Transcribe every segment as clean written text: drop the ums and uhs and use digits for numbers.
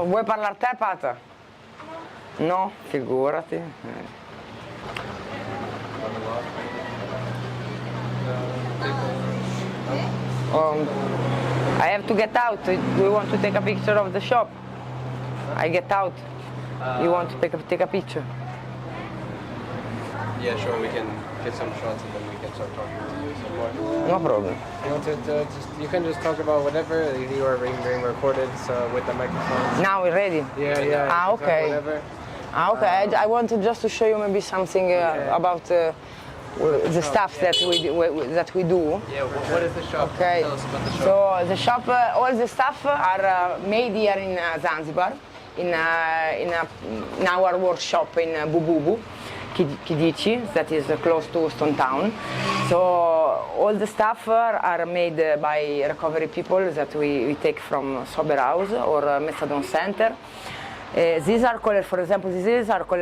vuoi parlare te, Pata? No, figurati. I have to get out. Do you want to take a picture of the shop? I get out. You want to take a picture? Yeah, sure. We can get some shots and then we can start talking to you some more. No problem. You want to you can just talk about whatever. You are being recorded with the microphone. Now we're ready? Yeah. Ah, okay. Whatever. Ah, okay. I wanted just to show you maybe something about the stuff that we do. Yeah. What is the shop? Okay. Tell us about the shop. So the shop, all the stuff are made here in Zanzibar, in our workshop in Bububu, Kidici, that is close to Stone Town. So all the stuff are made by recovery people that we take from sober house or methadone center. These are called, for example, these are called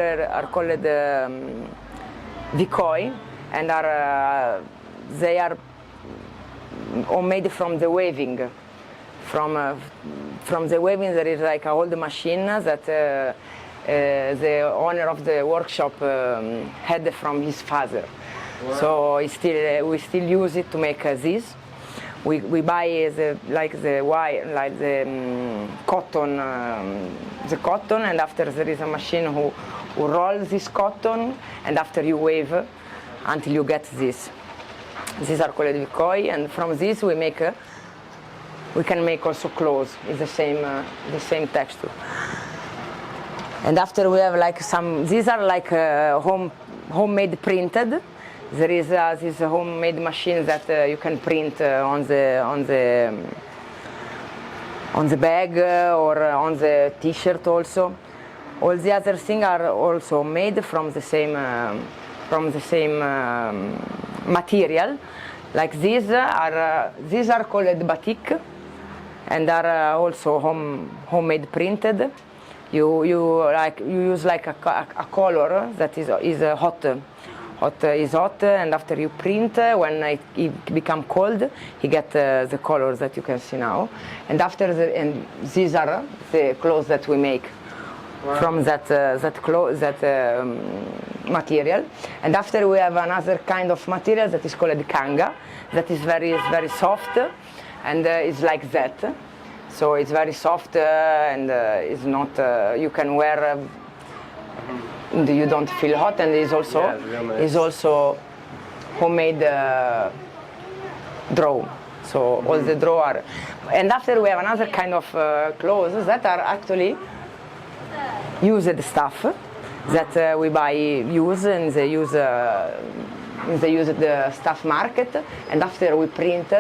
Vikoi, and they are all made from the weaving. From the weaving, there is like an old machine that the owner of the workshop had from his father. Wow. So we still use it to make this. We buy the wire, like the cotton, and after there is a machine who rolls this cotton, and after you weave until you get this. These are called vikoi, and from this we can make also clothes. It's the same texture. And after we have like these are like homemade printed. There is this homemade machine that you can print on the bag or on the T-shirt also. All the other things are also made from the same material. Like these are called batik, and are also homemade printed. You use like a color that is hot. Is hot, and after you print, when it become cold, you get the colors that you can see now. And these are the clothes that we make. Wow. From that material. And after we have another kind of material that is called kanga, that is very soft, and it's like that. So it's very soft and it's not. You can wear. You don't feel hot, and it's also homemade draw. So all the draw are. And after we have another kind of clothes that are actually used stuff that we buy used, and they use the stuff market, and after we print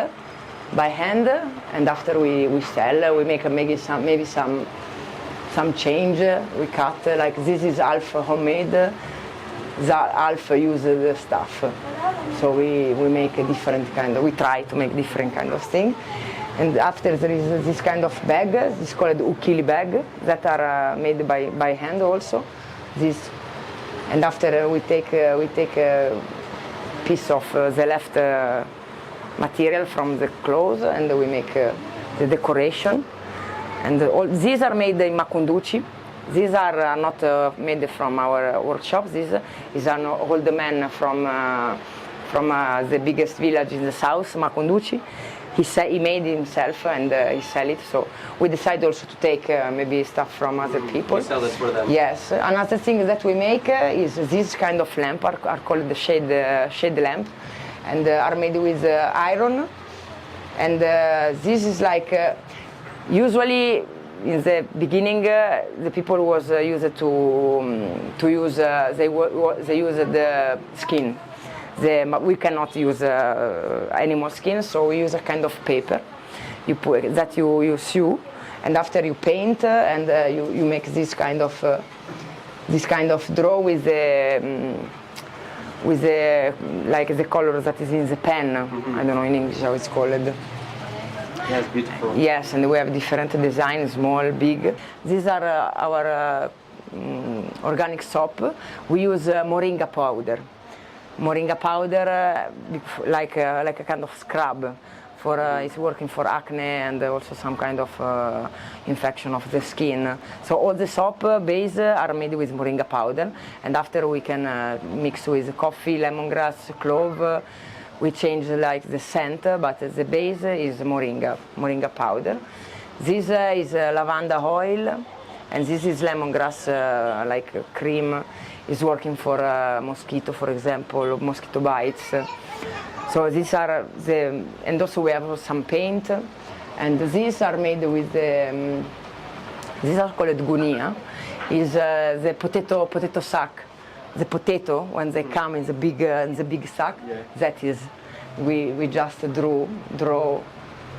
by hand, and after we sell, we make maybe some change. We cut like this is half homemade, half used stuff. So we make a different kind of. We try to make different kind of thing. And after there is this kind of bag, this is called ukili bag, that are made by hand also. This, and after we take a piece of the left material from the clothes, and we make the decoration. And these are made in Makunduchi. These are not made from our workshops. This is an old man from the biggest village in the south, Makunduchi. He made it himself, and he sell it. So we decided also to take maybe stuff from other people. We sell this for them. Yes. Another thing that we make is this kind of lamp are called the shade lamp, and are made with iron. And this is like usually in the beginning the people was used to use they use the skin. We cannot use any more skin, so we use a kind of paper that you sew, and after you paint and you make this kind of draw with like the color that is in the pen. Mm-hmm. I don't know in English how it's called. Yes, beautiful. Yes, and we have different designs, small, big. These are our organic soap. We use moringa powder. Moringa powder, like a kind of scrub it's working for acne and also some kind of infection of the skin. So all the soap base are made with moringa powder, and after we can mix with coffee, lemongrass, clove. We change like the scent, but the base is moringa powder. This is lavanda oil, and this is lemongrass like cream. Is working for mosquito, for example, mosquito bites. So these are and also we have some paint, and these are made with these are called gunia. Is the potato sack. The potato when they come in the big sack. Yeah. That is, we just draw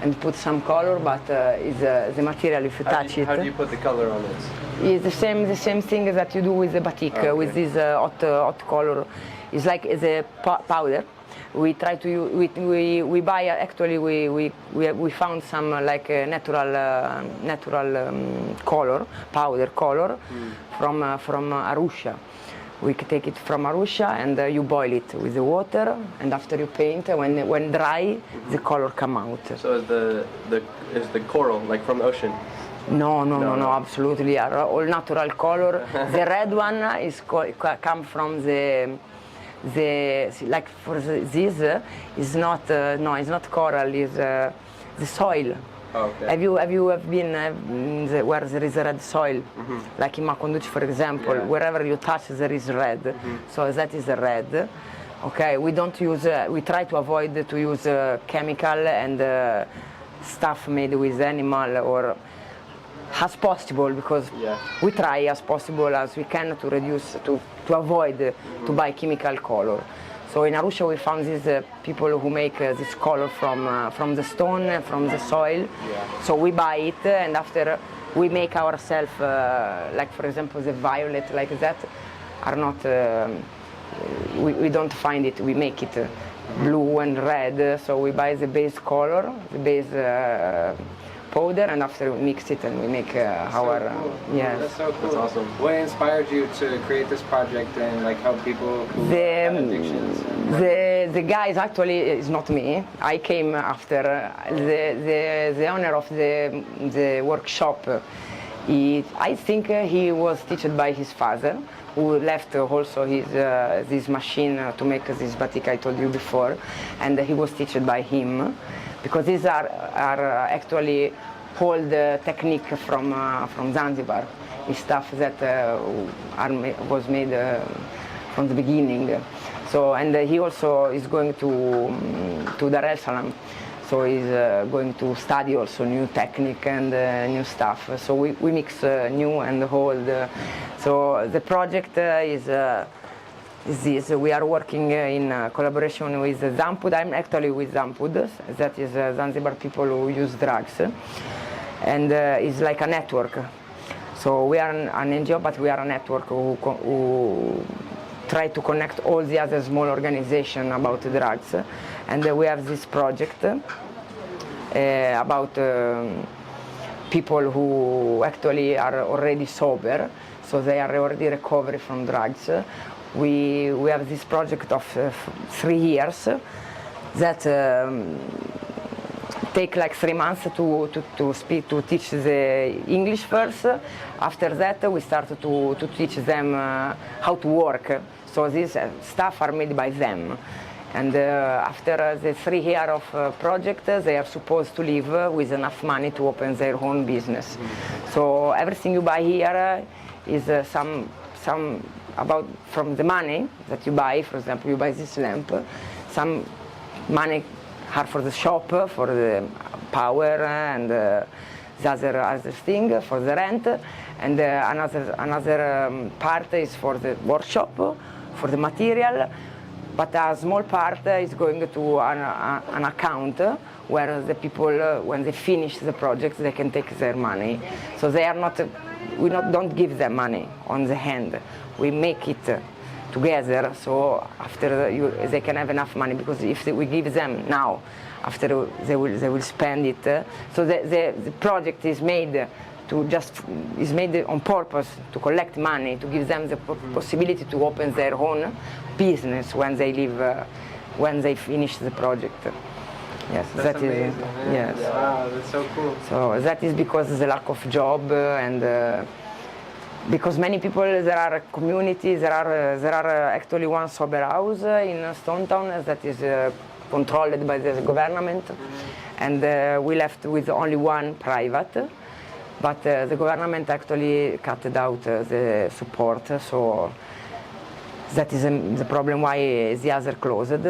and put some color, but is the material if you touch it. How do you put the color on it? It's the same thing that you do with the batik, Okay. with this hot color. It's like the powder. We try to use, we buy actually we found some like natural color, powder color from Arusha. We take it from Arusha and you boil it with the water, and after you paint, when dry, the color come out. So is the coral like from the ocean? No, absolutely. Are all natural color. The red one is come from the like for this is not no, it's not coral. Is the soil. Oh, okay. Have you been where there is a red soil, like in Maconduci, for example? Yeah. Wherever you touch, there is red. So that is the red. Okay, we don't use. We try to avoid to use chemical and stuff made with animal or as possible, because we try as possible as we can to reduce to avoid to buy chemical color. So in Arusha we found these people who make this color from the stone, from the soil. Yeah. So we buy it and after we make ourselves, like for example the violet like that, are not, we don't find it, we make it blue and red. So we buy the base color, the base powder, and after we mix it and we make our, yes. That's so cool. That's awesome. What inspired you to create this project and like help people who have addictions? The guys actually is not me. I came after the owner of the workshop. I think he was taught by his father, who left also his this machine to make this batik I told you before, and he was taught by him, because these are actually old technique from Zanzibar. It's stuff that was made from the beginning. So, and he also is going to Dar es Salaam. So he's going to study also new technique and new stuff. So we mix new and old. So the project is this. We are working in collaboration with Zampud. I'm actually with Zampud. That is Zanzibar people who use drugs. And it's like a network. So we are an NGO, but we are a network who try to connect all the other small organizations about drugs. And we have this project about people who actually are already sober, so they are already recovered from drugs. We have this project of 3 years that take like 3 months to teach the English first. After that, we start to teach them how to work. So these stuff are made by them. And after the 3 years of project, they are supposed to live with enough money to open their own business. So everything you buy here is some about from the money that you buy. For example, you buy this lamp. Some money are for the shop, for the power and the other thing, for the rent. And another part is for the workshop, for the material. But a small part is going to an account where the people, when they finish the project, they can take their money. So they are not, don't give them money on the hand. We make it together, so after they can have enough money, because if we give them now, after they will spend it. So the project is made is made on purpose to collect money, to give them the possibility to open their own business when they leave, when they finish the project. Yes, That's that is amazing, man. yes. Wow, that's so cool. So that is because of the lack of job and because many people, there are communities, there are actually one sober house in Stone Town that is controlled by the government, and we left with only one private, but the government actually cut out the support, so that is the problem why the other closed.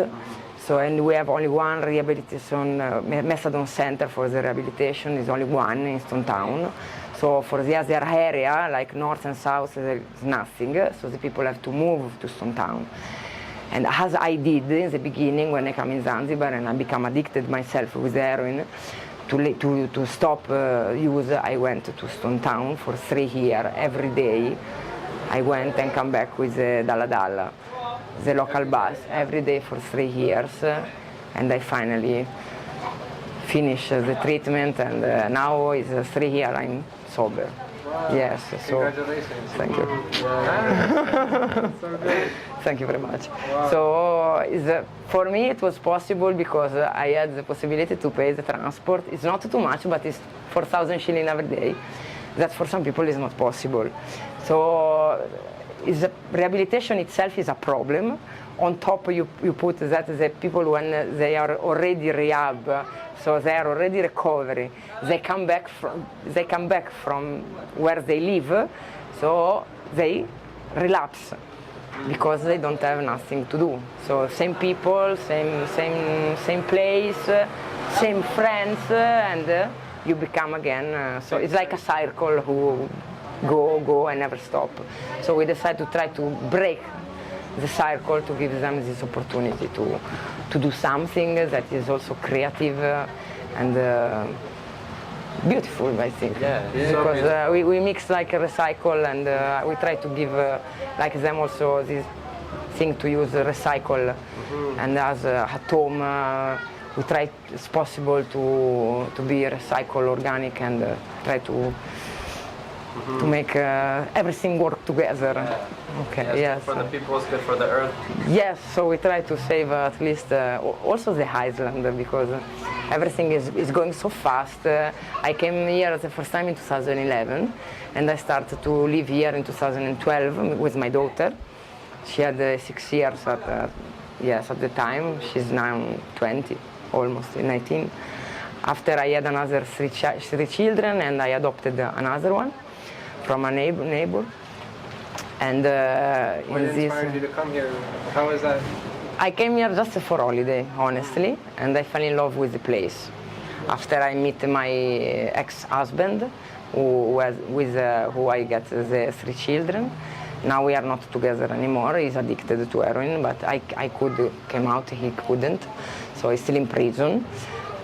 So, and we have only one rehabilitation, methadone center for the rehabilitation is only one in Stone Town. So for the other area, like north and south, there is nothing. So the people have to move to Stone Town. And as I did in the beginning when I come in Zanzibar and I become addicted myself with heroin, to stop use, I went to Stone Town for 3 years. Every day I went and come back with the Dalla Dalla, the local bus, every day for 3 years. And I finally finished the treatment, and now it's 3 years I'm sober. Wow. Yes, so Congratulations. thank you. So good. Thank you very much. Wow. So for me it was possible because I had the possibility to pay the transport. It's not too much, but it's 4,000 shillings every day. That for some people is not possible. So rehabilitation itself is a problem. On top you put that the people when they are already rehab, so they are already recovery, they come back from where they live, so they relapse because they don't have nothing to do. So same people, same place, same friends, and you become again. So it's like a circle who go and never stop. So we decided to try to break the circle, to give them this opportunity to do something that is also creative and beautiful, I think. Yeah, Because we mix like a recycle, and we try to give like them also this thing to use recycle, and as at home we try as possible to be recycle organic and try to make everything work together. Okay. Yes. For the people, it's good for the earth. Yes. So we try to save at least also the island, because everything is going so fast. I came here the first time in 2011, and I started to live here in 2012 with my daughter. She had 6 years at the time. She's now 20, almost 19. After I had another three children, and I adopted another one from a neighbor. And What inspired you to come here? How was that? I came here just for holiday, honestly, and I fell in love with the place. After I met my ex-husband, who I got the 3 children. Now we are not together anymore. He's addicted to heroin, but I could come out, he couldn't. So he's still in prison,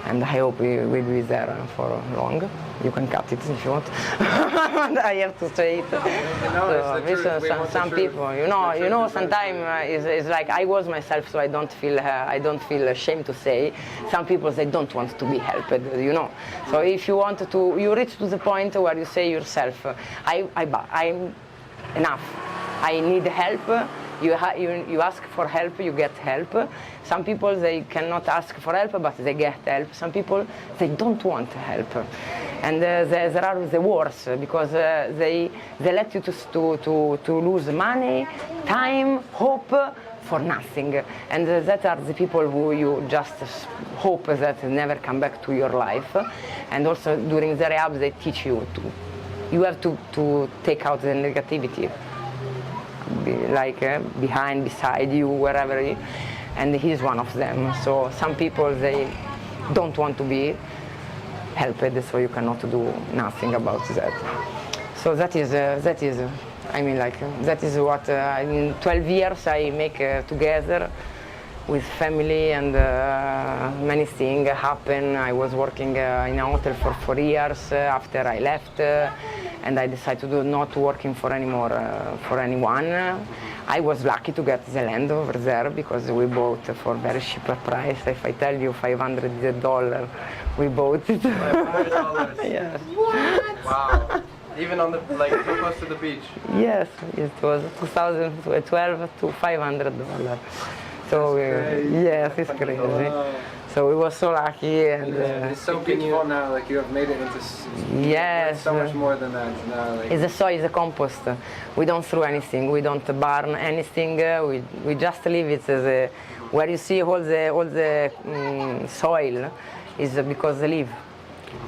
and I hope he will be there for long. You can cut it if you want. I have to say it. No, it's the truth. Some people, you know, sometimes it's like I was myself, so I don't feel ashamed to say. Some people they don't want to be helped, you know. So if you want to, you reach to the point where you say yourself, I'm enough. I need help. You ask for help, you get help. Some people they cannot ask for help, but they get help. Some people they don't want help, and there are the worst, because they let you to lose money, time, hope for nothing, and that are the people who you just hope that never come back to your life. And also during the rehab they teach you you have to take out the negativity. Like behind, beside you, wherever you, and he's one of them. So some people they don't want to be helped, so you cannot do nothing about that. So that is I mean, like that is what in 12 years I make together with family, and many things happen. I was working in a hotel for 4 years after I left, and I decided to not working for anymore for anyone. I was lucky to get the land over there because we bought for very cheap price. If I tell you $500, we bought it. $500. Yes. What? Wow. Even on the so close to the beach. Yes, it was 2012 to $500. So yes, it's crazy. Wow. So we were so lucky, and It's so beautiful now. Like you have made it into yes, so much more than that. Now, like, it's a soil, it's a compost. We don't throw anything, we don't burn anything. We just leave it as a, where you see all the soil is because the leaf.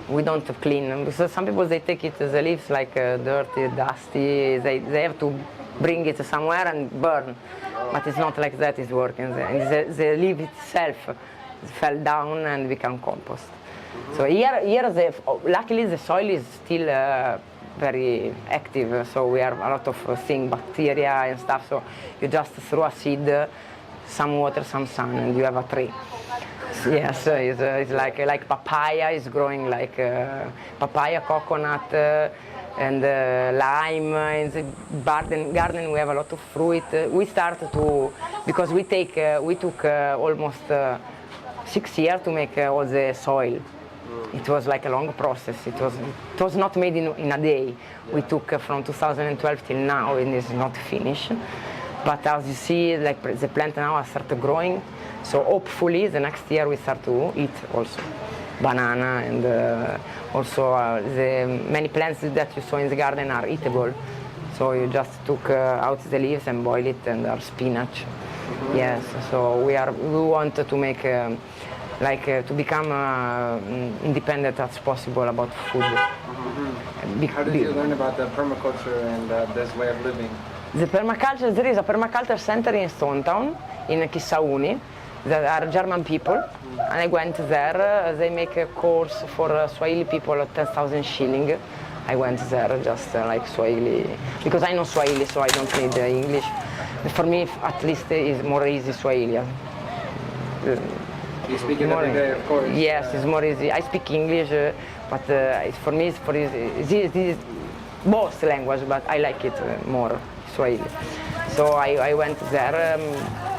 We don't clean, because some people they take it as a leaves like dirty, dusty. They have to bring it somewhere and burn, but it's not like that. It's working. The leaf itself fell down and become compost. So here luckily the soil is still very active. So we have a lot of things, bacteria and stuff. So you just throw a seed, some water, some sun, and you have a tree. Yes, it's like papaya is growing, like papaya, coconut, and lime. In the garden we have a lot of fruit. We started to, because we took almost 6 years to make all the soil. It was like a long process. It was not made in a day. We took from 2012 till now, and it's not finished. But as you see, like the plant now has started growing. So hopefully the next year we start to eat also banana, and also the many plants that you saw in the garden are eatable. So you just took out the leaves and boil it, and are spinach. Yes. So we want to make to become independent as possible about food. How did you learn about the permaculture and this way of living? The permaculture, there is a permaculture center in Stone Town, in Chisauni, that are German people, and I went there. They make a course for Swahili people at 10,000 shilling. I went there just like Swahili, because I know Swahili, so I don't need English. For me, at least, it's more easy Swahili. You speak it every day, of course. Yes, it's more easy. I speak English, but for me, it's both language, but I like it more, Swahili. So I went there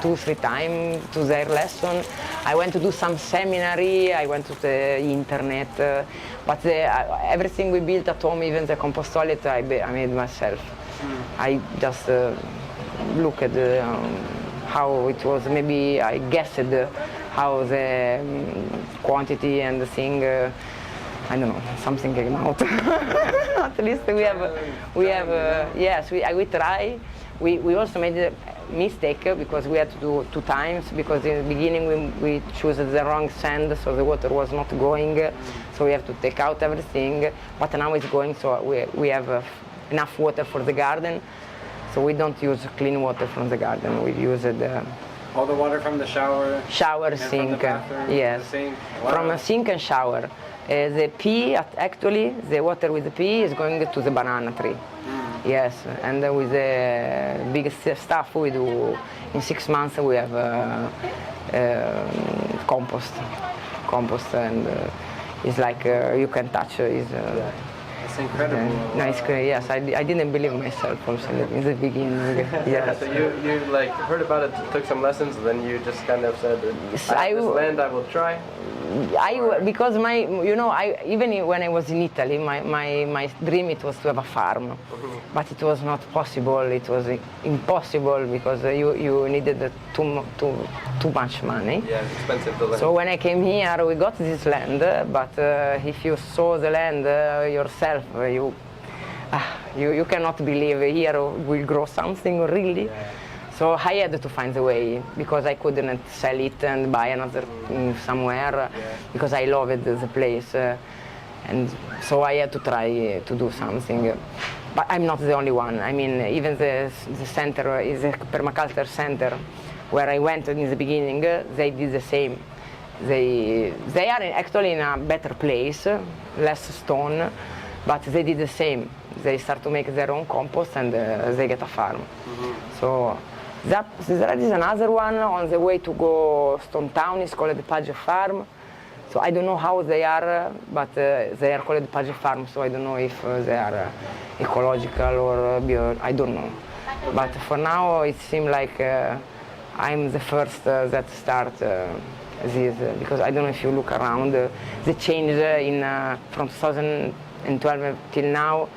2-3 times to their lesson. I went to do some seminary, I went to the internet, but everything we built at home, even the compost toilet, I made myself. I just look at how it was, maybe I guessed how the quantity and the thing, I don't know, something came out. At least we have yes, we try. We also made a mistake because we had to do 2 times, because in the beginning we chose the wrong sand, so the water was not going, so we have to take out everything, but now it's going, so we have enough water for the garden, so we don't use clean water from the garden, we use all the water from the shower, sink, from the bathroom, yes, the sink. Wow. From a sink and shower. The pea, actually, the water with the pea is going to the banana tree. Yes, and with the biggest stuff we do, in 6 months we have compost, and it's like you can touch. It's incredible. No, it's great. Yes, I didn't believe myself also in the beginning. Yes. So you like heard about it, took some lessons, and then you just kind of said, this land I will try. Because even when I was in Italy, my dream it was to have a farm, but it was not possible. It was impossible because you needed too much money. Yeah, it's expensive the land. So when I came here, we got this land, but if you saw the land yourself, you cannot believe here will grow something really. Yeah. So I had to find a way, because I couldn't sell it and buy another somewhere, because I loved the place. And so I had to try to do something. But I'm not the only one. I mean, even the center is a permaculture center, where I went in the beginning, they did the same. They are actually in a better place, less stone, but they did the same. They start to make their own compost, and they get a farm. So there is another one on the way to go Stone Town. It's called the Paje Farm. So I don't know how they are, but they are called Paje Farm. So I don't know if they are ecological or bio. I don't know. But for now, it seems like I'm the first that start this, because I don't know if you look around, the change from 2012 till now,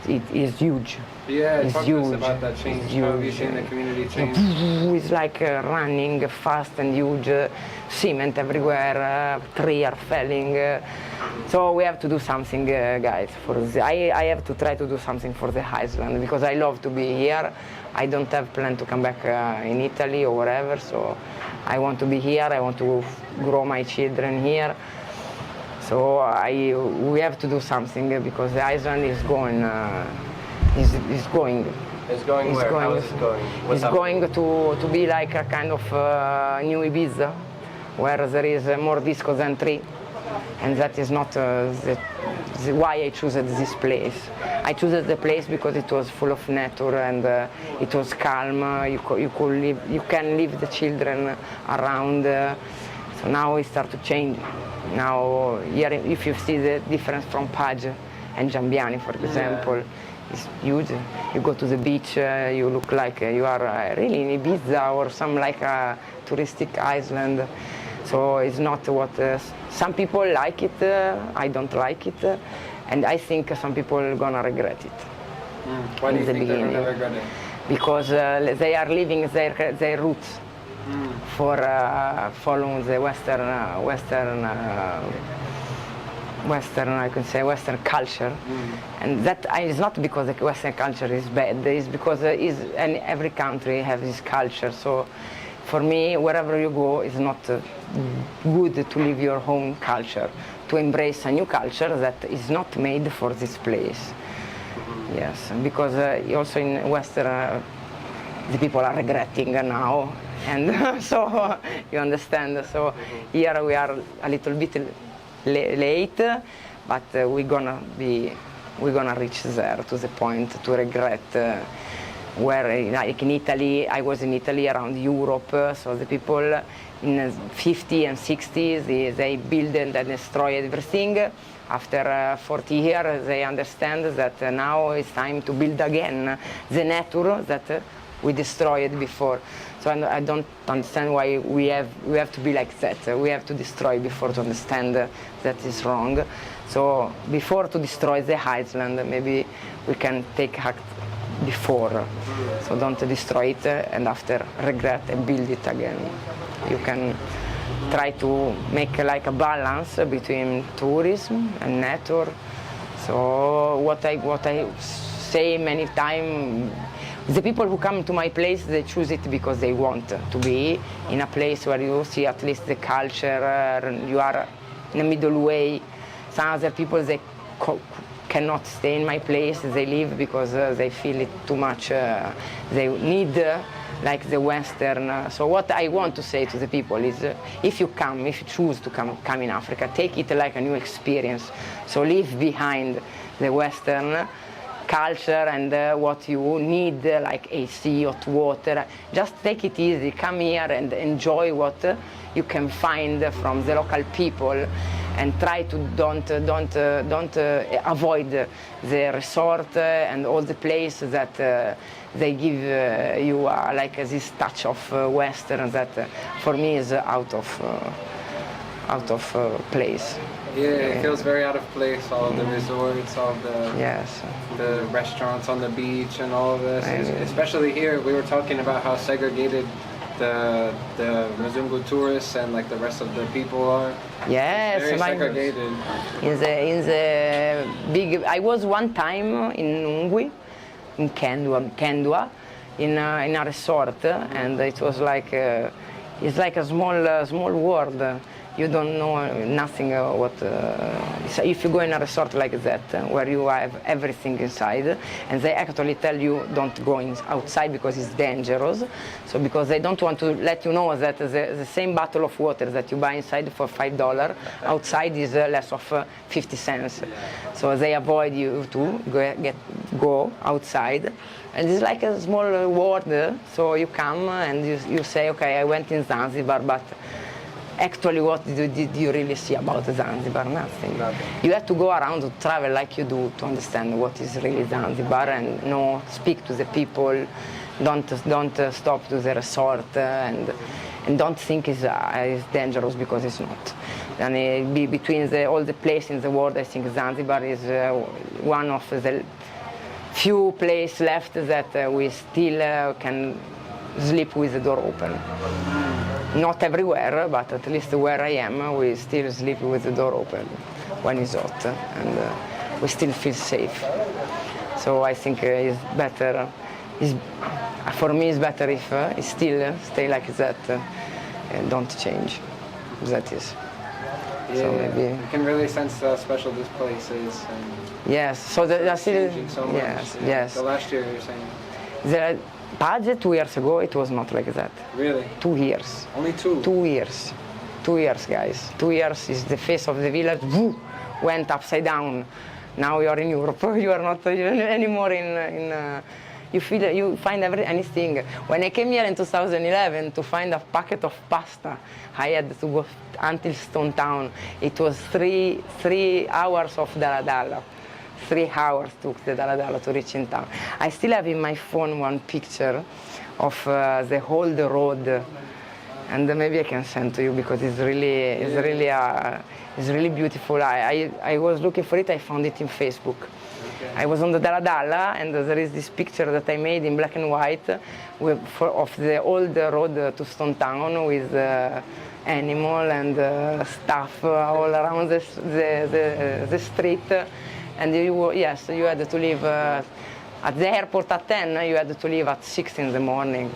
it is huge. Yeah, It's talk to us huge. about that change. It's How have you huge. seen the community change? It's like running fast and huge, cement everywhere, trees are falling. So we have to do something, guys. I have to try to do something for the Iceland because I love to be here. I don't have plan to come back in Italy or wherever. So I want to be here. I want to grow my children here. So we have to do something because the Iceland is going. Is going. It's going where? How is it going? It's going to be like a kind of new Ibiza, where there is more disco than tree, and that is not why I chose this place. I chose the place because it was full of nature and it was calm. You can leave the children around. So now it start to change. Now here, if you see the difference from Paje and Giambiani, for example. It's huge. You go to the beach, you look like you are really in Ibiza or some like a touristic island. So it's not what some people like it. I don't like it, and I think some people are gonna regret it. Why do you think they're gonna regret it? Because they are leaving their roots for following the I can say Western culture, and that is not because the Western culture is bad. It's because and every country has its culture. So, for me, wherever you go, it's not good to leave your home culture, to embrace a new culture that is not made for this place. Yes, because also in Western, the people are regretting now, and so you understand. So here we are a little bit late, but we're gonna reach there to the point to regret where, like in Italy, I was in Italy around Europe, so the people in the 50s and 60s, they built and destroyed everything. After 40 years, they understand that now it's time to build again the nature that we destroyed before. So I don't understand why we have to be like that. We have to destroy before to understand that is wrong. So before to destroy the Iceland, maybe we can take act before. So don't destroy it and after regret and build it again. You can try to make like a balance between tourism and nature. So what I say many times, the people who come to my place, they choose it because they want to be in a place where you see at least the culture, you are in a middle way. Some other people, they cannot stay in my place, they leave because they feel it too much, they need like the Western. So what I want to say to the people is, if you choose to come in Africa, take it like a new experience. So leave behind the Western culture and what you need, like AC, hot water. Just take it easy, come here and enjoy what you can find from the local people, and try to don't avoid the resort and all the places that they give you like this touch of Western that for me is out of place. Yeah, it feels very out of place, all the resorts, all the restaurants on the beach and all of this. Especially here, we were talking about how segregated the Mzungu tourists and like the rest of the people are. Yes, very segregated. In the big, I was one time in Ungwi, in Kendua, in a resort, and it was like it's like a small world. You don't know nothing what. So if you go in a resort like that, where you have everything inside, and they actually tell you don't go outside because it's dangerous. So because they don't want to let you know that the same bottle of water that you buy inside for $5, outside is less of 50 cents. So they avoid you to go outside. And it's like a small world. So you come and you say, okay, I went in Zanzibar, but actually, what did you really see about Zanzibar? Nothing. You have to go around to travel like you do to understand what is really Zanzibar and speak to the people. Don't stop to the resort and don't think it's dangerous because it's not. And between all the places in the world, I think Zanzibar is one of the few places left that we still can sleep with the door open. Not everywhere, but at least where I am, we still sleep with the door open when it's hot, and we still feel safe. So I think it's better. For me, it's better if it still stay like that, don't change. That is. Yeah, so maybe you can really sense how special this place is. And yes. So that's changing so much. Yes. Yeah. Yes. The last year you're saying. Paje 2 years ago, it was not like that. Really? 2 years. Only 2? 2 years. 2 years, guys. 2 years is the face of the village. Went upside down. Now you are in Europe. You are not anymore in you find anything. When I came here in 2011 to find a packet of pasta, I had to go until Stone Town. It was 3 hours of Daladala. 3 hours took the Daladala to reach in town. I still have in my phone one picture of the whole road, and maybe I can send to you because it's really beautiful. I was looking for it. I found it in Facebook. Okay. I was on the Daladala, and there is this picture that I made in black and white of the old road to Stone Town with animal and stuff all around the street. And you had to leave at the airport at 10. You had to leave at 6 in the morning.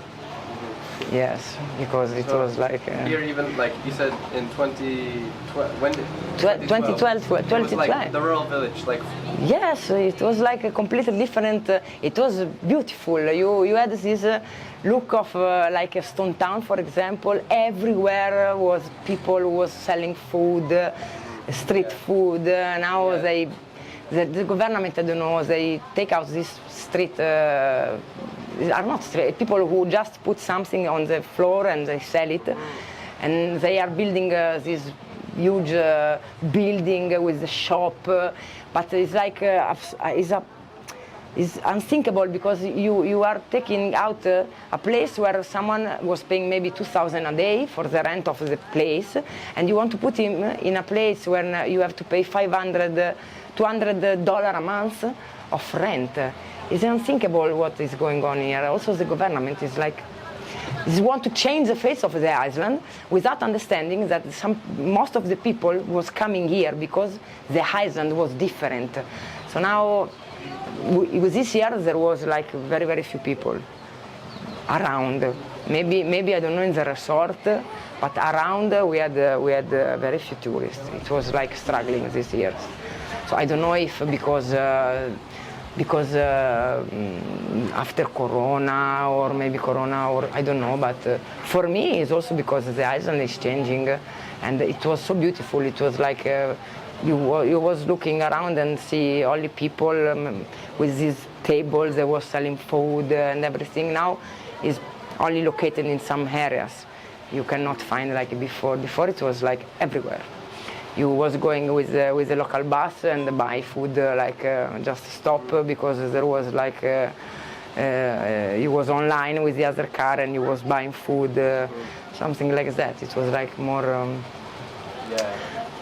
Yes, because it was like... here even, like you said, in 2012, when did... 2012. It was like the rural village, like... Yes, it was like a completely different... it was beautiful. You had this look of like a Stone Town, for example. Everywhere was people who was selling food, street food. Now the government, I don't know, they take out this street... are not straight. People who just put something on the floor and they sell it, and they are building this huge building with a shop, but it's like it's unthinkable because you are taking out a place where someone was paying maybe 2,000 a day for the rent of the place, and you want to put him in a place where you have to pay $200 a month of rent. It's unthinkable what is going on here. Also, the government is like, want to change the face of the island without understanding that most of the people was coming here because the island was different. So now, with this year, there was like very, very few people around. Maybe I don't know in the resort, but around we had very few tourists. It was like struggling this year. So I don't know if because after Corona or maybe Corona or I don't know, but for me it's also because the island is changing, and it was so beautiful. It was like you was looking around and see all the people with these tables. They were selling food and everything. Now is only located in some areas. You cannot find like before. Before it was like everywhere. You was going with the local bus and buy food, just stop because there was like you was online with the other car and you was buying food, something like that. It was like more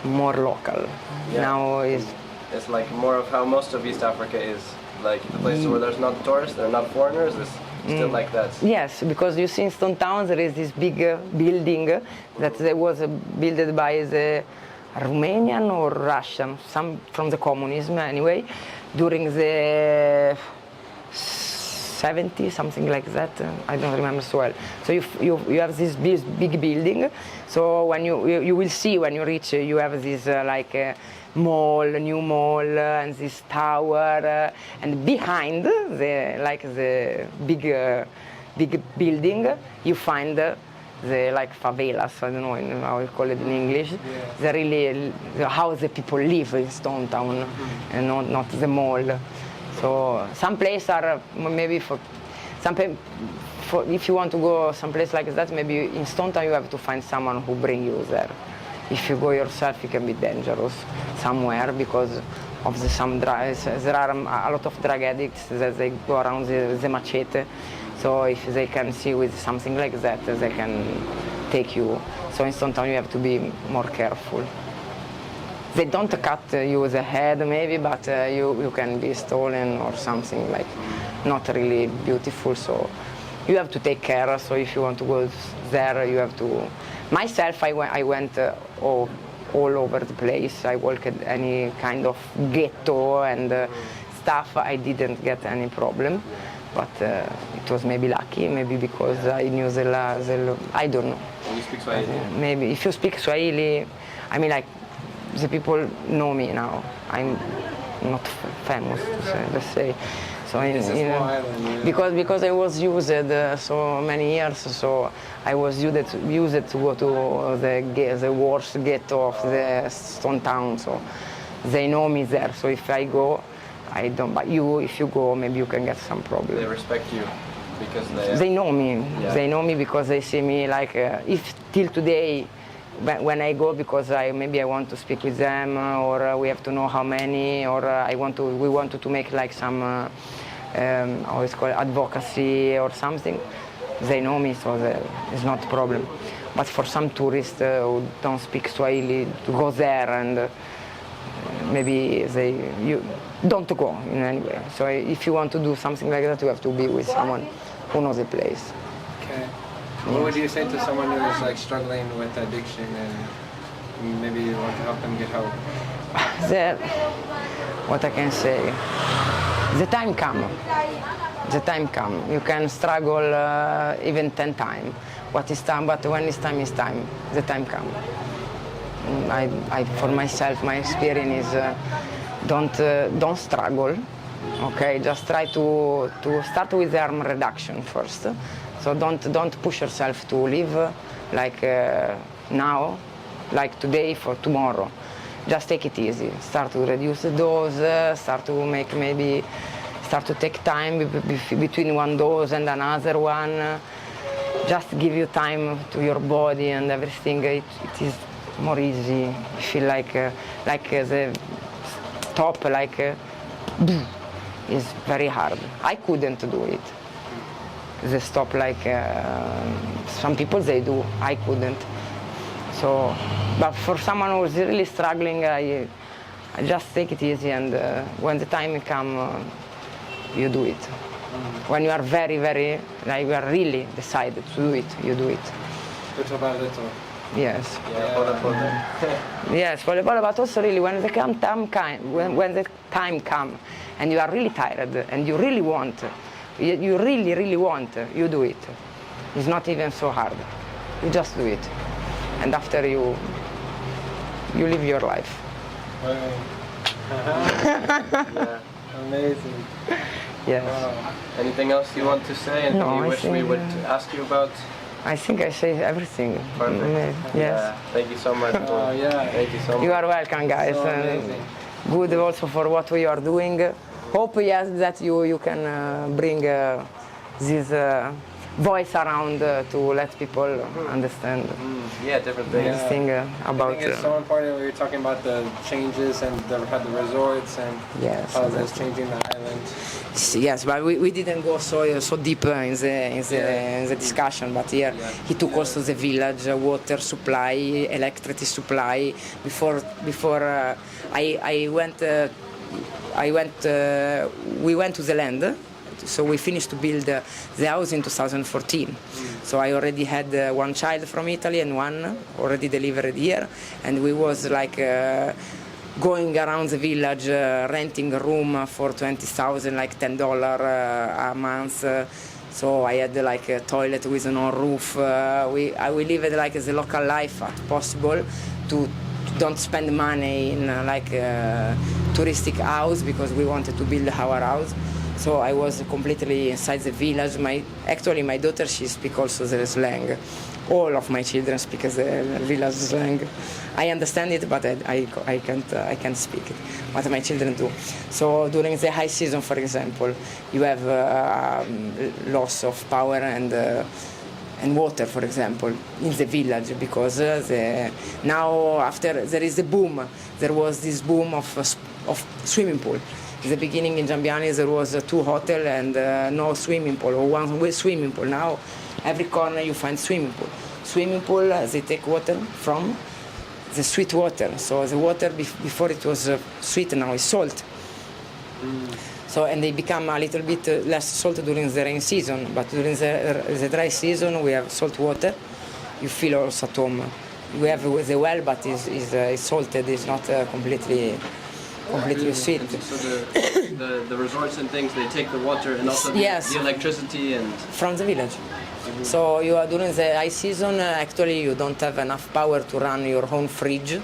local. Yeah. Now it's like more of how most of East Africa is, like the places where there's not tourists, there are not foreigners. It's still like that. Yes, because you see in Stone Town there is this big building that was built by the Romanian or Russian, some from the communism anyway, during the 70s, something like that. I don't remember so well. So you have this big building. So when you will see when you reach, you have this new mall, and this tower, and behind the big building, you find the favelas, I don't know how you call it in English. Yeah. How the people live in Stone Town, and not the mall. So some places are maybe for if you want to go someplace like that, maybe in Stone Town you have to find someone who bring you there. If you go yourself, it can be dangerous somewhere because of there are a lot of drug addicts that they go around the machete. So if they can see with something like that, they can take you. So in Stone Town you have to be more careful. They don't cut you the head maybe, but you can be stolen or something like not really beautiful. So you have to take care. So if you want to go there, you have to. Myself, I went all over the place. I walked any kind of ghetto and stuff. I didn't get any problem, but it was maybe lucky, maybe because I knew I don't know. You speak Swahili? Maybe if you speak Swahili, I mean, like, the people know me now. I'm not famous, let's say. So because I was used so many years, so I was used to go to the worst ghetto of the stone town. So they know me there. So if I go, I don't. But if you go, maybe you can get some problem. They respect you because they know me. Yeah. They know me because they see me like if till today. When I go, because maybe I want to speak with them, or we have to know how many, or we wanted to make like some how it's called, advocacy or something. They know me, so it's not a problem. But for some tourists who don't speak Swahili, to go there and maybe you don't go in any way. So if you want to do something like that, you have to be with someone who knows the place. Okay. What would you say to someone who is like struggling with addiction and maybe you want to help them get help? What I can say, the time come. The time come. You can struggle even 10 times. What is time? But when it's time, it's time. The time come. For myself, my experience is don't struggle. Okay, just try to start with the harm reduction first. So don't push yourself to live like now, like today for tomorrow. Just take it easy. Start to reduce the dose. Start to take time between one dose and another one. Just give you time to your body and everything. It is more easy. You feel like the top is very hard. I couldn't do it. The stop some people they do. I couldn't. So, but for someone who's really struggling, I just take it easy, and when the time comes, you do it. When you are very, very, you are really decided to do it, you do it. Little by little. Yes. Yeah, yes, but also really when the time comes, and you are really tired, and you really want. You really, really want, you do it. It's not even so hard. You just do it. And after you live your life. Yeah. Amazing. Yes. Wow. Anything else you want to say? Anything No, you wish we would ask you about? I think I say everything. Perfect. Yes. Yeah. Thank you so much. Thank you so much. You are welcome, guys. So amazing. Good also for what we are doing. Hope that you can bring this voice around to let people understand. Yeah, different things. This thing about. I think it's so important. We were talking about the changes and the resorts and how that's changing the island. Yes, but we didn't go so deep in the discussion. But here he took also the village, water supply, electricity supply. Before we went to the land, so we finished to build the house in 2014. So I already had one child from Italy and one already delivered here, and we was like going around the village, renting a room for 20,000, like $10 a month. So I had like a toilet with no roof. We lived like the local life as possible to don't spend money in touristic house because we wanted to build our house. So I was completely inside the village. Actually, my daughter, she speaks also the slang. All of my children speak the village slang. I understand it, but I can't speak it. But my children do. So during the high season, for example, you have loss of power and water, for example, in the village, because now after there is a boom, there was this boom of swimming pool. In the beginning in Giambiani there was 2 hotels and no swimming pool, or 1 swimming pool. Now every corner you find swimming pool. Swimming pool, they take water from the sweet water. So the water before it was sweet, now is salt. So, and they become a little bit less salt during the rain season, but during the dry season we have salt water. You feel also at home. We have the well, but is salted. It's not completely sweet. So the resorts and things, they take the water and also the electricity and from the village. So you are during the high season. Actually, you don't have enough power to run your own fridge.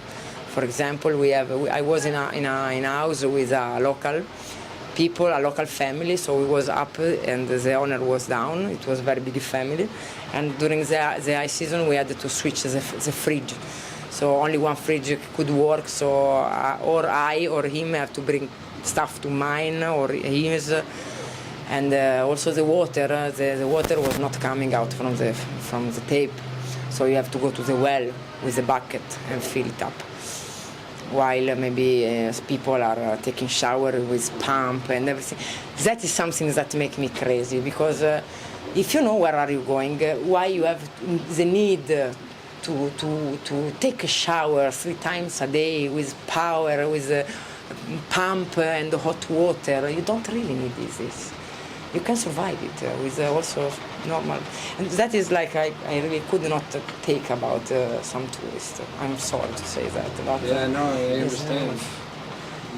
For example, I was in a house with a local people, a local family, so we was up and the owner was down. It was a very big family, and during the high season we had to switch the fridge. So only one fridge could work, so or I or him have to bring stuff to mine or his, and also the water. The water was not coming out from the tape, so you have to go to the well with a bucket and fill it up. While maybe people are taking shower with pump and everything. That is something that makes me crazy, because if you know where are you going, why you have the need to take a shower 3 times a day with power, with a pump and hot water. You don't really need this. You can survive it with also normal. And that is like I really could not take about some tourists. I'm sorry to say that. But, yeah, no, I understand.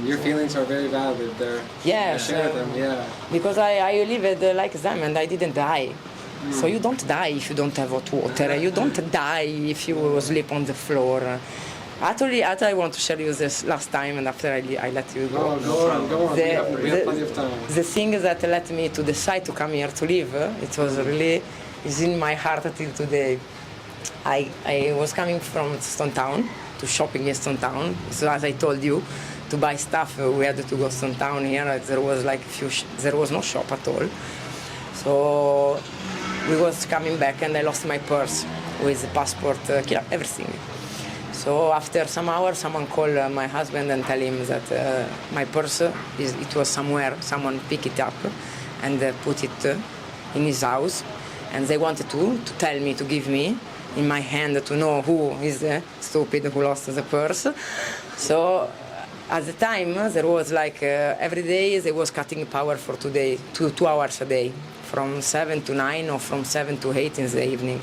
Your feelings are very valid there. Yes. Share them, yeah. Because I lived like them and I didn't die. So you don't die if you don't have hot water. You don't die if you sleep on the floor. Actually, I want to share you this last time, and after I let you go. Oh, go on. We have plenty of time. The thing that led me to decide to come here to live, it was really, is in my heart till today. I was coming from Stone Town, to shopping in Stone Town. So as I told you, to buy stuff, we had to go Stone Town here. There was like there was no shop at all. So we was coming back, and I lost my purse with the passport, everything. So after some hours, someone called my husband and tell him that my purse, it was somewhere, someone picked it up and put it in his house. And they wanted to tell me, to give me in my hand to know who is the stupid who lost the purse. So at the time, there was like every day they was cutting power for 2 hours a day, from 7 to 9 or from 7 to 8 in the evening.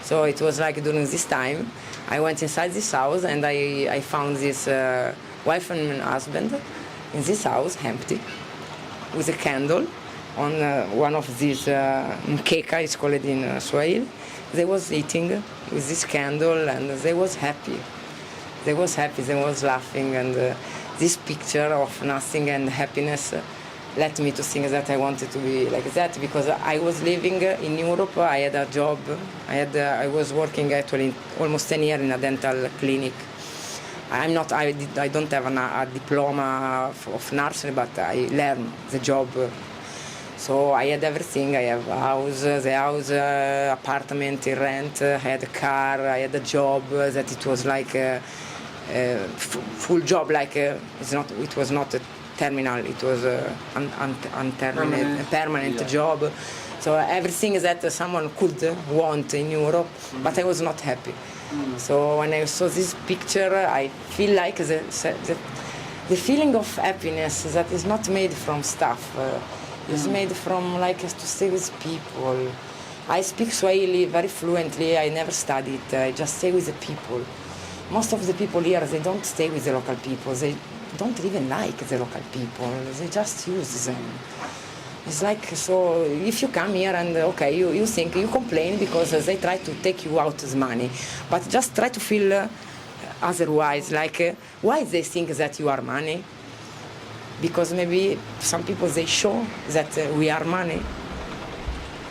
So it was like during this time, I went inside this house and I found this wife and husband in this house, empty, with a candle on one of these mkeka, it's called in Swahili. They was eating with this candle and they was happy. They was laughing, and this picture of nothing and happiness led me to think that I wanted to be like that, because I was living in Europe. I had a job. I was working actually almost 10 years in a dental clinic. I don't have a diploma of nursing, but I learned the job. So I had everything. I have a house, apartment in rent. I had a car. I had a job that it was like a full job. Like it was not a terminal. It was a permanent job. So everything that someone could want in Europe, but I was not happy. So when I saw this picture, I feel like the feeling of happiness that is not made from stuff. It's made from like to stay with people. I speak Swahili very fluently. I never studied. I just stay with the people. Most of the people here, they don't stay with the local people. They don't even like the local people. They just use them. It's like, so if you come here and okay, you think, you complain because they try to take you out the money, but just try to feel otherwise, like why they think that you are money? Because maybe some people, they show that we are money.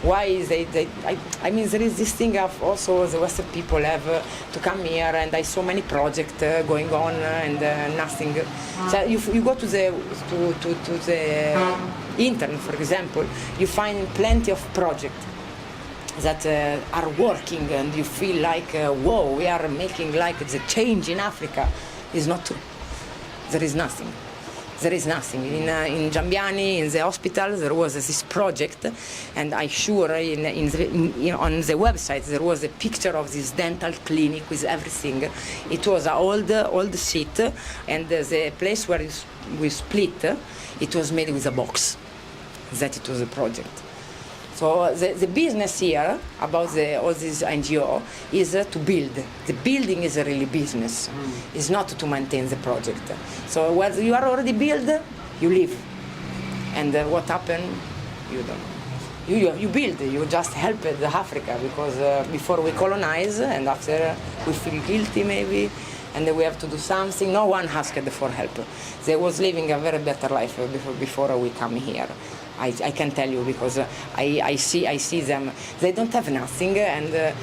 Why I mean, there is this thing of also the Western people have to come here, and I saw many projects going on and nothing. So you go to the internet, for example, you find plenty of projects that are working, and you feel like, whoa, we are making like the change in Africa. Is not true. There is nothing. There is nothing. In Giambiani, in the hospital, there was this project, and I'm sure on the website there was a picture of this dental clinic with everything. It was an old seat, and the place where we split, it was made with a box. That it was a project. So the business here about all this NGO is to build. The building is a really business. It's not to maintain the project. So when you are already built, you live. And what happened, you don't know. You build, you just help Africa, because before we colonize and after we feel guilty maybe, and we have to do something. No one asked for help. They was living a very better life before we come here. I can tell you, because I see them. They don't have nothing, and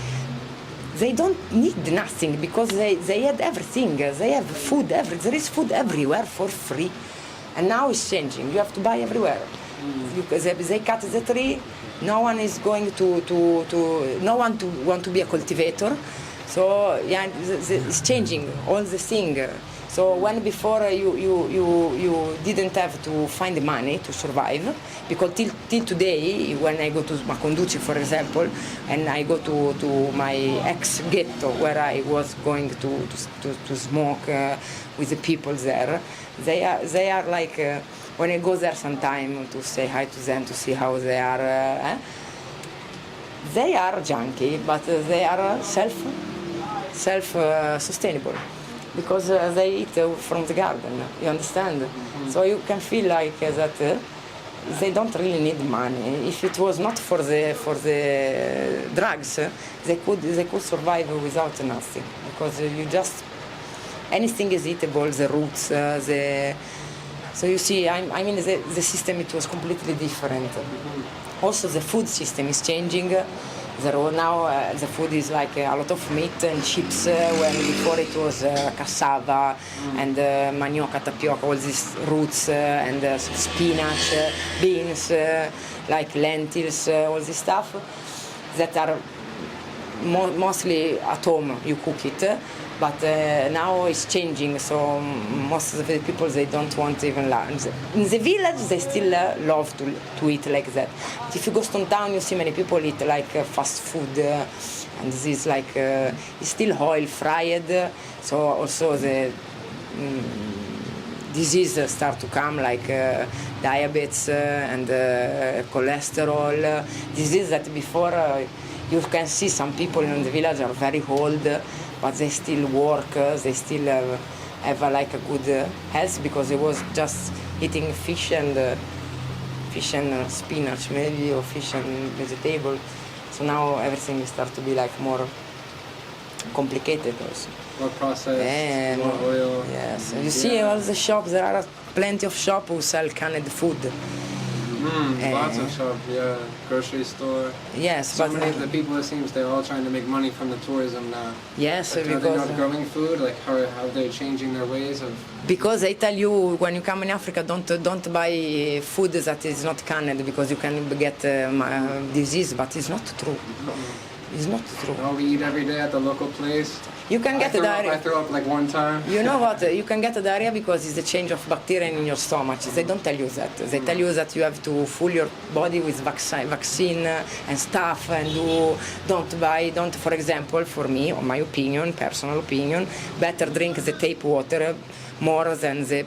they don't need nothing, because they had everything. They have food. There is food everywhere for free, and now it's changing. You have to buy everywhere. They cut the tree. No one is going no one want to be a cultivator. So yeah, it's changing all the thing. So when before you didn't have to find the money to survive, because till today, when I go to Maconduci, for example, and I go to my ex-ghetto where I was going to smoke with the people there, they are like, when I go there sometime to say hi to them, to see how they are, they are junkie, but they are self-sustainable. Because they eat from the garden, you understand? So you can feel like that they don't really need money. If it was not for the drugs, they could survive without nothing. Because you just, anything is eatable, the roots, so you see, I mean the system, it was completely different. Also the food system is changing. Now the food is like a lot of meat and chips, when before it was cassava and manioc, tapioca, all these roots and spinach, beans, like lentils, all this stuff that are mostly at home, you cook it. But now it's changing, so most of the people, they don't want even lunch. In the village, they still love to eat like that. But if you go to town, you see many people eat like fast food, and this is like, it's still oil fried, so also the diseases start to come, like diabetes and cholesterol. Disease that before, you can see some people in the village are very old, but they still work, they still have like a good health, because it was just eating fish and spinach maybe, or fish and vegetable. So now everything starts to be like more complicated also. More processed, more oil. Yes, you see all the shops, there are plenty of shops who sell canned food. Lots of shops, yeah, grocery store. Yes, so but many of the people, it seems, they're all trying to make money from the tourism now. Yes, like, because are they not growing food? Like how they're changing their ways of. Because they tell you when you come in Africa, don't buy food that is not canned, because you can get disease, but it's not true. It's not true. No, we eat every day at the local place. You can get diarrhea. I threw up like one time. You know what? You can get diarrhea because it's the change of bacteria in your stomach. They don't tell you that. They tell you that you have to fill your body with vaccine and stuff, and don't. For example, for me, on my opinion, personal opinion, better drink the tap water more than the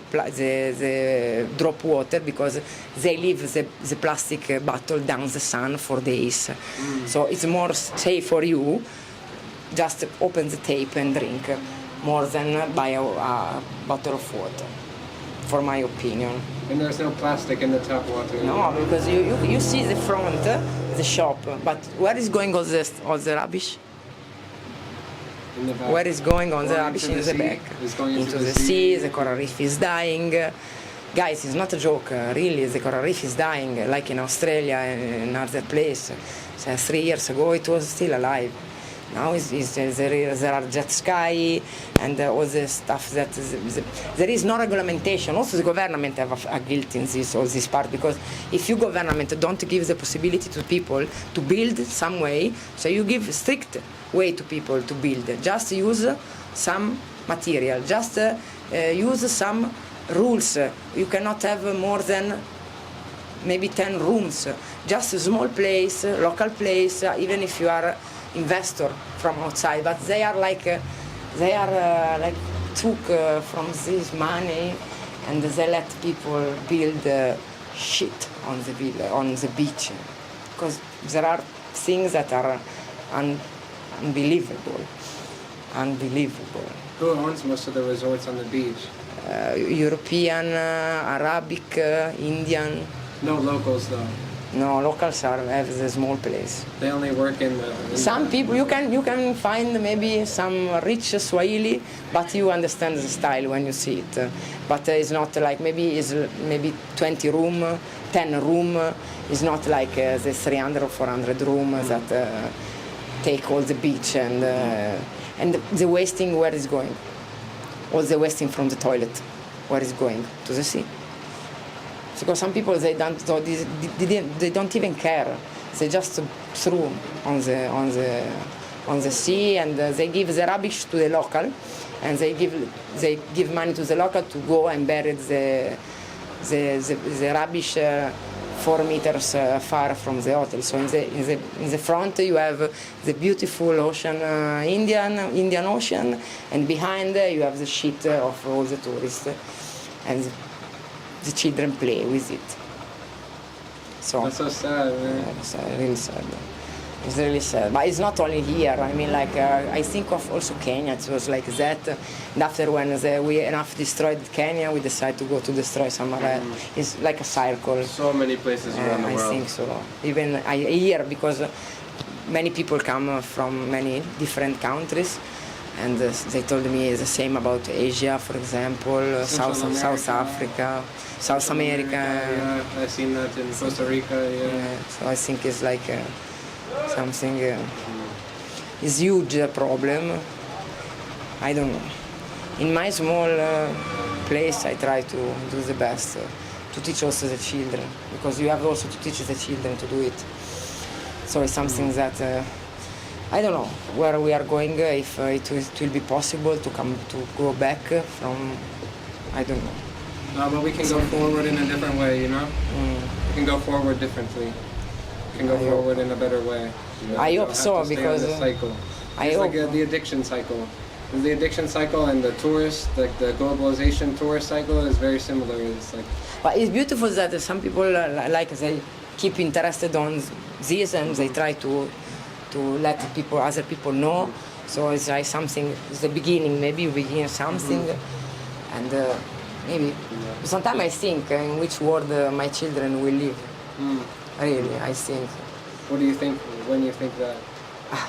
drop water, because they leave the plastic bottle down the sun for days. So it's more safe for you. Just open the tape and drink, more than buy a bottle of water, for my opinion. And there's no plastic in the tap water? No, because you see the front, the shop, but where is going all the rubbish? In the back. Where is going on the rubbish? In the back. It's going into the sea, the coral reef is dying. Guys, it's not a joke, really, the coral reef is dying, like in Australia and other place. So 3 years ago it was still alive. Now there are jet ski and all the stuff that there is no regulation. Also the government have a guilt in this part, because if you government don't give the possibility to people to build some way, so you give strict way to people to build. Just use some material, just use some rules. You cannot have more than maybe 10 rooms. Just a small place, local place, even if you are investor from outside. But they are like took from this money, and they let people build shit on the beach, because there are things that are unbelievable. Who owns most of the resorts on the beach? European, Arabic, Indian. No locals though. No, locals have the small place. They only work in the... Some people, you can find maybe some rich Swahili, but you understand the style when you see it. But it's not like, maybe 20 room, 10 room. It's not like the 300 or 400 room that take all the beach and the wasting, where is going? All the wasting from the toilet, where is going? To the sea. Because some people, they don't even care. They just throw on the sea, and they give the rubbish to the local, and they give money to the local to go and bury the rubbish 4 meters far from the hotel. So in the front you have the beautiful ocean, Indian Ocean, and behind you have the shit of all the tourists, and the children play with it. So that's so sad, man. It's really sad. It's really sad. But it's not only here. I mean, like I think of also Kenya. It was like that. And after when we enough destroyed Kenya, we decided to go to destroy somewhere else. It's like a cycle. So many places around the world. I think so. Even here, because many people come from many different countries. And they told me the same about Asia, for example, South Africa, South America. Yeah, I've seen that in Costa Rica. Yeah. So I think it's like something. It's huge problem. I don't know. In my small place, I try to do the best to teach also the children, because you have also to teach the children to do it. So it's something that. I don't know where we are going, if it will be possible to go back from, I don't know. No, but we can go forward in a different way, you know? We can go forward differently. We can go forward in a better way. You know? I hope so, because... It's like the addiction cycle. The addiction cycle and the tourist, like the globalization tourist cycle is very similar. It's like... But it's beautiful that some people, like, they keep interested on this, and they try to let other people know. So it's like something, it's the beginning, maybe you begin something, and maybe sometimes I think in which world my children will live. Really, I think. What do you think when you think that?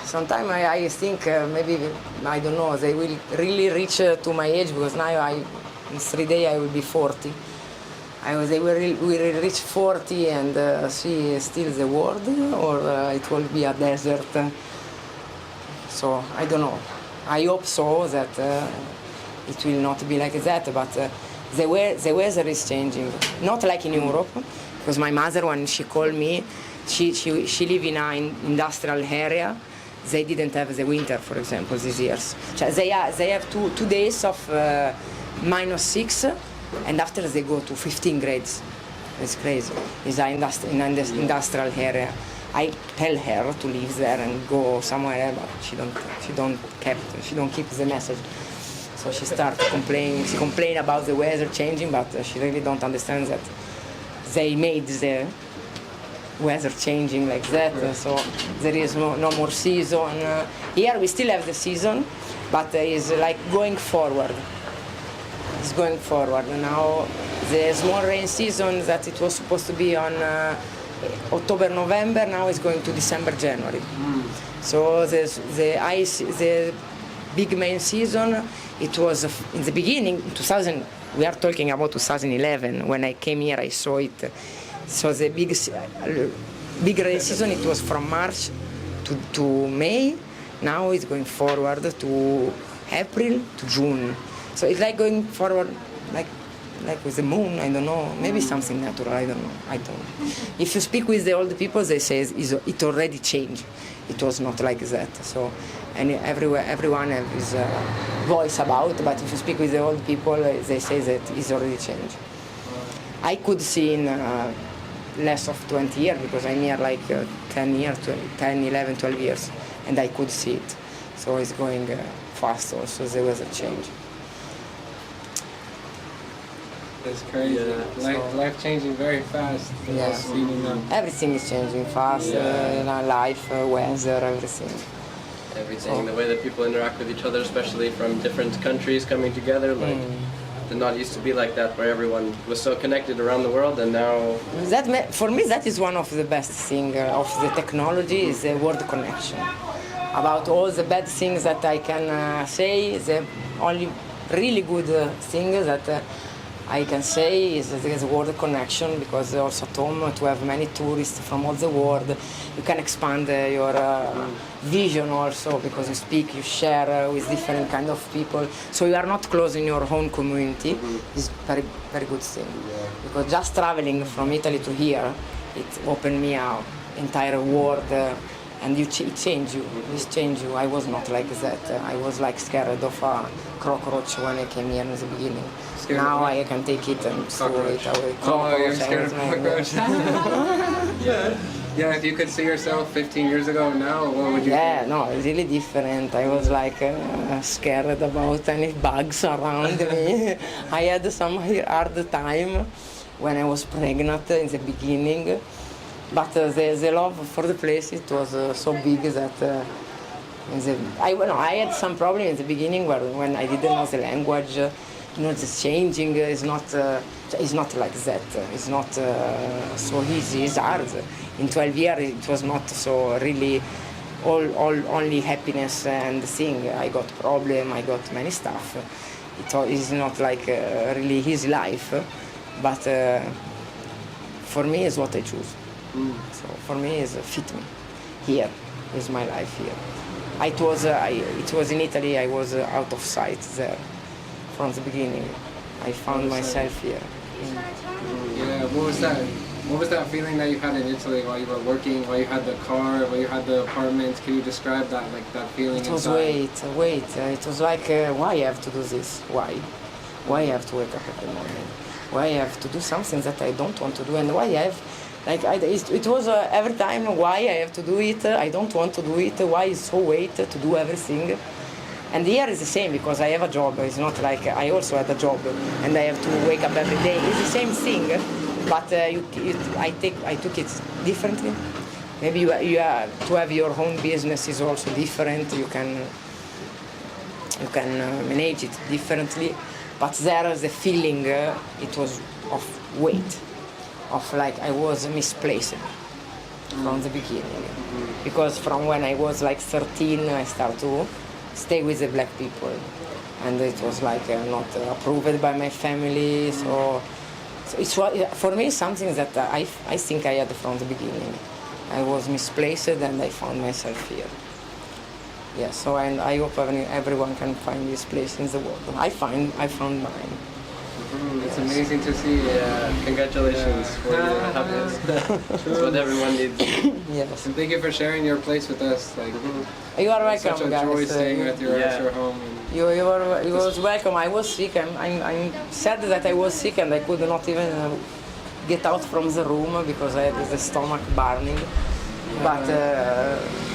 Sometimes I think maybe, I don't know, they will really reach to my age, because now in 3 days I will be 40. They will reach 40 and see still the world, or it will be a desert. So I don't know. I hope so that it will not be like that, but the weather is changing. Not like in Europe, because my mother, when she called me, she live in an industrial area. They didn't have the winter, for example, these years. They have 2 days of -6. And after they go to 15 grades. It's crazy. It's in an industrial area. I tell her to leave there and go somewhere, but she don't keep the message. So she starts complaining. She complains about the weather changing, but she really don't understand that they made the weather changing like that. So there is no more season. Here we still have the season, but it's like going forward. It's going forward. Now the small rain season that it was supposed to be on October, November, now it's going to December, January. So the big main season, it was in the beginning, 2000, we are talking about 2011, when I came here I saw it. So the big rain season, it was from March to May. Now it's going forward to April to June. So it's like going forward like like with the moon, I don't know, maybe something natural, I don't know. If you speak with the old people, they say it already changed. It was not like that. So, and everyone has his voice about, but if you speak with the old people, they say that it's already changed. I could see in less of 20 years, because I'm here like 10 years, 10, 11, 12 years, and I could see it. So it's going fast also, there was a change. It's crazy. Yeah, life changing very fast. Yeah. Everything is changing fast. Life, weather, everything. Everything. The way that people interact with each other, especially from different countries coming together, like did not used to be like that, where everyone was so connected around the world, and now. For me, that is one of the best things of the technology, is the world connection. About all the bad things that I can say, the only really good thing that I can say is that there is a world connection, because also at home, to have many tourists from all the world, you can expand your vision also, because you speak, you share with different kind of people. So you are not close in your own community. It's very, very good thing. Because just traveling from Italy to here, it opened me out entire world. And it changed you. It changed you. I was not like that. I was like scared of a cockroach when I came here in the beginning. Now I can take it and throw it away. Oh, you're scared of cockroach. Yeah, if you could see yourself 15 years ago now, what would you think? No, it's really different. I was like scared about any bugs around me. I had some hard time when I was pregnant in the beginning. But the love for the place, it was so big that I had some problem in the beginning when I didn't know the language. The changing is not like that. It's not so easy. It's hard. In 12 years, it was not so really only happiness and thing. I got problem. I got many stuff. It is not like really his life, but for me, it's what I choose. So for me, it fit me. Here is my life here. It was in Italy. I was out of sight there from the beginning. I found myself here. Yeah. What was that? What was that feeling that you had in Italy while you were working? While you had the car? While you had the apartment? Can you describe that? Like that feeling? It was inside? wait. It was like why I have to do this? Why? Why I have to wake up every morning? Why I have to do something that I don't want to do? And why I have it was every time why I have to do it, I don't want to do it, why it's so wait to do everything. And here is the same, because I have a job. It's not like I also had a job and I have to wake up every day. It's the same thing, but I took it differently. Maybe you to have your own business is also different. You can manage it differently, but there is a feeling it was of weight. Of like I was misplaced from the beginning, because from when I was like 13 I started to stay with the black people, and it was like not approved by my family. So it's for me something that I think I had from the beginning. I was misplaced and I found myself here. Yeah. So and I hope everyone can find this place in the world. I found mine. It's amazing to see. Yeah, congratulations for your happiness. That's what everyone needs. Yes. And thank you for sharing your place with us. Like, you are welcome, such a guys. joy staying at your home. You was welcome. I was sick. I'm sad that I was sick and I could not even get out from the room because I had the stomach burning. But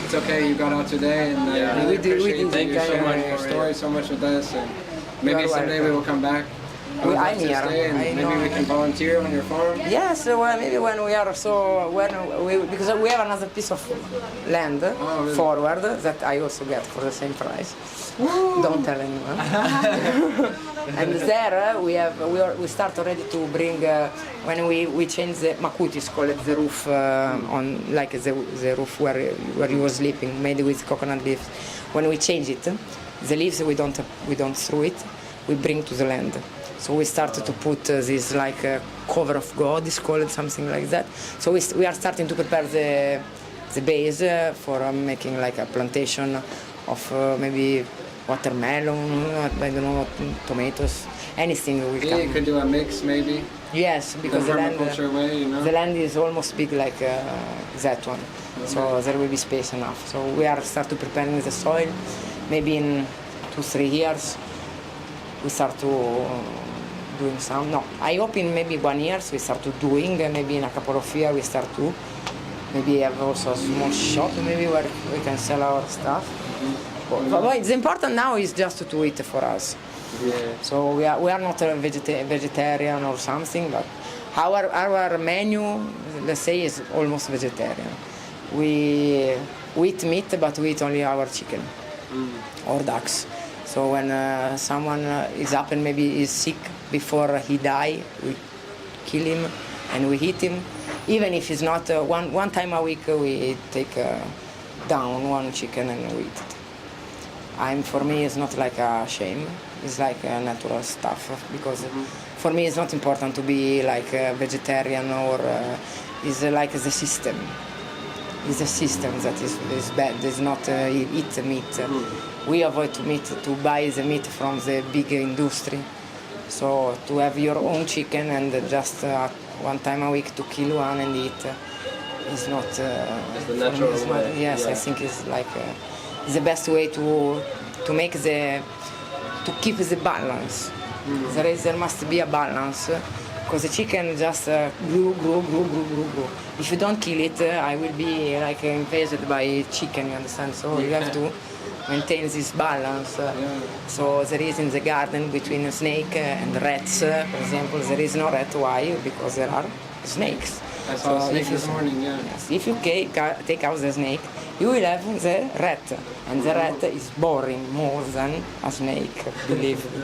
it's okay. You got out today, and I really appreciate you sharing your story so much with us. And maybe someday we will come back. I'm here. Maybe we can volunteer on your farm. Yes, maybe when we are because we have another piece of land forward that I also get for the same price. Don't tell anyone. And there we start already to bring when we change the makutis, call it the roof on like the roof where you were sleeping, made with coconut leaves. When we change it, the leaves we don't throw it, we bring to the land. So we started to put this like cover of God, is called something like that. So we are starting to prepare the base for making like a plantation of maybe watermelon, I don't know, tomatoes, anything we Yeah, can. you could do a mix maybe. Yes, because the permaculture way, you know. the land is almost big like that one, so there will be space enough. So we are start to preparing the soil. Maybe in 2-3 years we start to doing some. No, I hope in maybe 1 year we start to doing, and maybe in a couple of years we start to maybe have also a small shop maybe where we can sell our stuff. But what is important now is just to eat for us. Yeah. So we are not a vegetarian or something, but our menu, let's say, is almost vegetarian. We eat meat, but we eat only our chicken or ducks. So when someone is up and maybe is sick before he die, we kill him and we eat him. Even if it's not one time a week, we take down one chicken and we eat it. For me, it's not like a shame. It's like natural stuff, because for me it's not important to be like a vegetarian or it's like the system. It's the system that is bad. It's not eat meat. We avoid to buy the meat from the big industry. So to have your own chicken and just one time a week to kill one and eat is not. It's the natural way. Yes, yeah. I think it's like it's the best way to keep the balance. There must be a balance, because the chicken just grow. If you don't kill it, I will be like invaded by chicken, you understand? So you have to maintain this balance. So there is in the garden between a snake and rats, for example, there is no rat. Why? Because there are snakes. I saw a snake if this morning, yeah. Yes, if you take out the snake, you will have the rat, and the rat is boring more than a snake, believe me.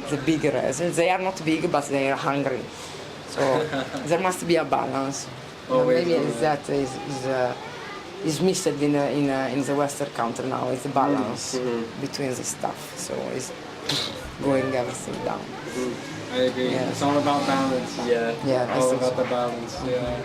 The big rats, they are not big, but they are hungry. So there must be a balance. Maybe that is missed in the Western country now. It's a balance between the stuff. So it's going everything down. I agree. Yes. It's all about balance. Yeah. Yeah, All about the balance. Yeah.